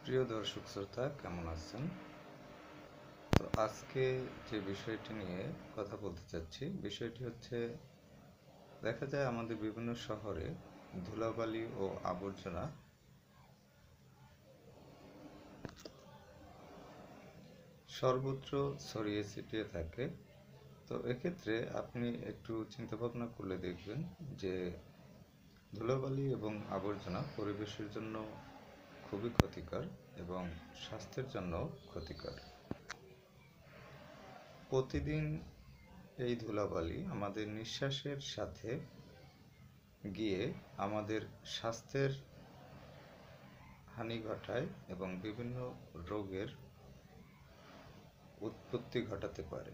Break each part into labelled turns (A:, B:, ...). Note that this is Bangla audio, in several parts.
A: প্রিয় দর্শক শ্রোতা, কেমন আছেন? তো আজকে যে বিষয়টি নিয়ে কথা বলতে চাচ্ছি, বিষয়টি হচ্ছে, দেখা যায় আমাদের বিভিন্ন শহরে ধুলাবালি ও আবর্জনা সর্বত্র ছড়িয়ে ছিটিয়ে থাকে। তো এক্ষেত্রে আপনি একটু চিন্তা ভাবনা করলে দেখবেন যে ধুলাবালি এবং আবর্জনা পরিবেশের জন্য খুবই ক্ষতিকর এবং স্বাস্থ্যের জন্য ক্ষতিকর। প্রতিদিন এই ধুলাবালি আমাদের নিঃশ্বাসের সাথে গিয়ে আমাদের স্বাস্থ্যের হানি ঘটায় এবং বিভিন্ন রোগের উৎপত্তি ঘটাতে পারে।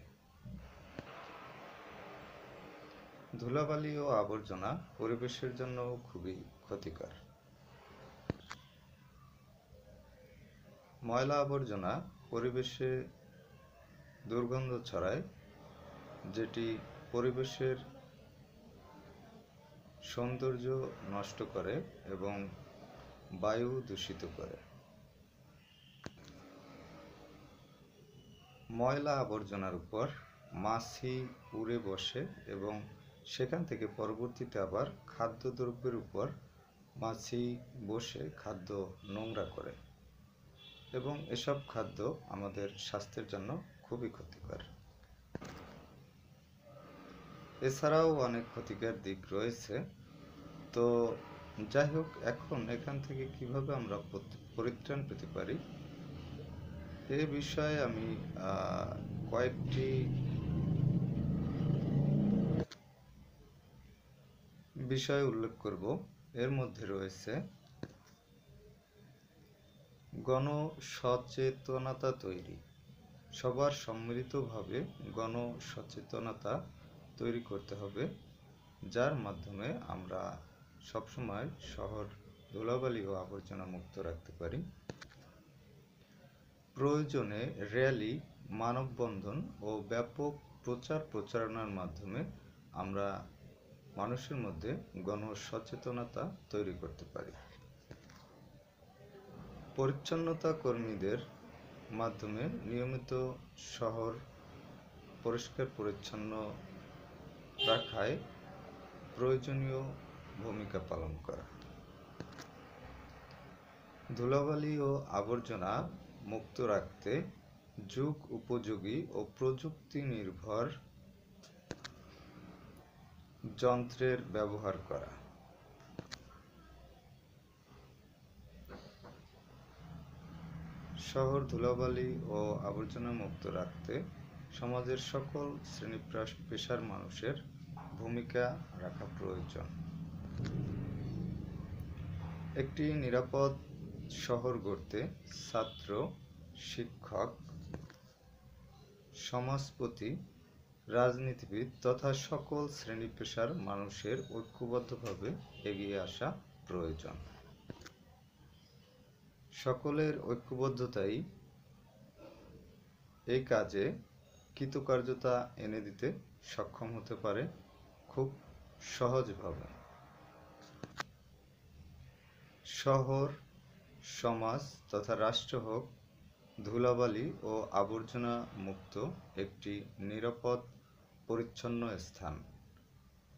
A: ধুলাবালি ও আবর্জনা পরিবেশের জন্য খুবই ক্ষতিকর। ময়লা আবর্জনা পরিবেশে দুর্গন্ধ ছড়ায়, যেটি পরিবেশের সৌন্দর্য নষ্ট করে এবং বায়ু দূষিত করে। ময়লা আবর্জনার উপর মাছি উড়ে বসে এবং সেখান থেকে পরবর্তীতে আবার খাদ্যদ্রব্যের উপর মাছি বসে খাদ্য নোংরা করে এবং এসব খাদ্য আমাদের স্বাস্থ্যের জন্য খুবই ক্ষতিকর। এছাড়াও অনেক ক্ষতিকর দিক রয়েছে। তো যাই হোক, এখন এখান থেকে কিভাবে আমরা পরিত্রাণ পেতে পারি এ বিষয়ে আমি কয়েকটি বিষয় উল্লেখ করব। এর মধ্যে রয়েছে গণসচেতনতা তৈরি। সবার সম্মিলিতভাবে গণসচেতনতা তৈরি করতে হবে, যার মাধ্যমে আমরা সবসময় শহর ধুলাবালি ও আবর্জনা মুক্ত রাখতে পারি। প্রয়োজনে র্যালি, মানববন্ধন ও ব্যাপক প্রচার প্রচারণার মাধ্যমে আমরা মানুষের মধ্যে গণসচেতনতা তৈরি করতে পারি। পরিচ্ছন্নতা কর্মীদের মাধ্যমে নিয়মিত শহর পরিষ্কার পরিচ্ছন্ন রাখায় প্রয়োজনীয় ভূমিকা পালন করা। ধুলাবালি ও আবর্জনা মুক্ত রাখতে যুগ উপযোগী ও প্রযুক্তি নির্ভর যন্ত্রের ব্যবহার করা। শহর ধুলাবালি ও আবর্জনা মুক্ত রাখতে সমাজের সকল শ্রেণী পেশার মানুষের ভূমিকা রাখা প্রয়োজন। একটি নিরাপদ শহর গড়তে ছাত্র, শিক্ষক, সমাজপতি, রাজনীতিবিদ তথা সকল শ্রেণী পেশার মানুষের ঐক্যবদ্ধভাবে এগিয়ে আসা প্রয়োজন। সকলের ঐক্যবদ্ধতাই এই কাজে কৃতকার্যতা এনে দিতে সক্ষম হতে পারে খুব সহজভাবে। শহর, সমাজ তথা রাষ্ট্র হোক ধুলাবালি ও আবর্জনা মুক্ত একটি নিরাপদ পরিচ্ছন্ন স্থান।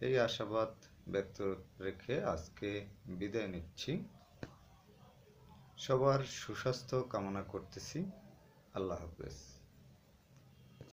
A: এই আশাবাদ ব্যক্ত রেখে আজকে বিদায় নিচ্ছি। সবার সুস্বাস্থ্য কামনা করতেছি। আল্লাহ হাফেজ।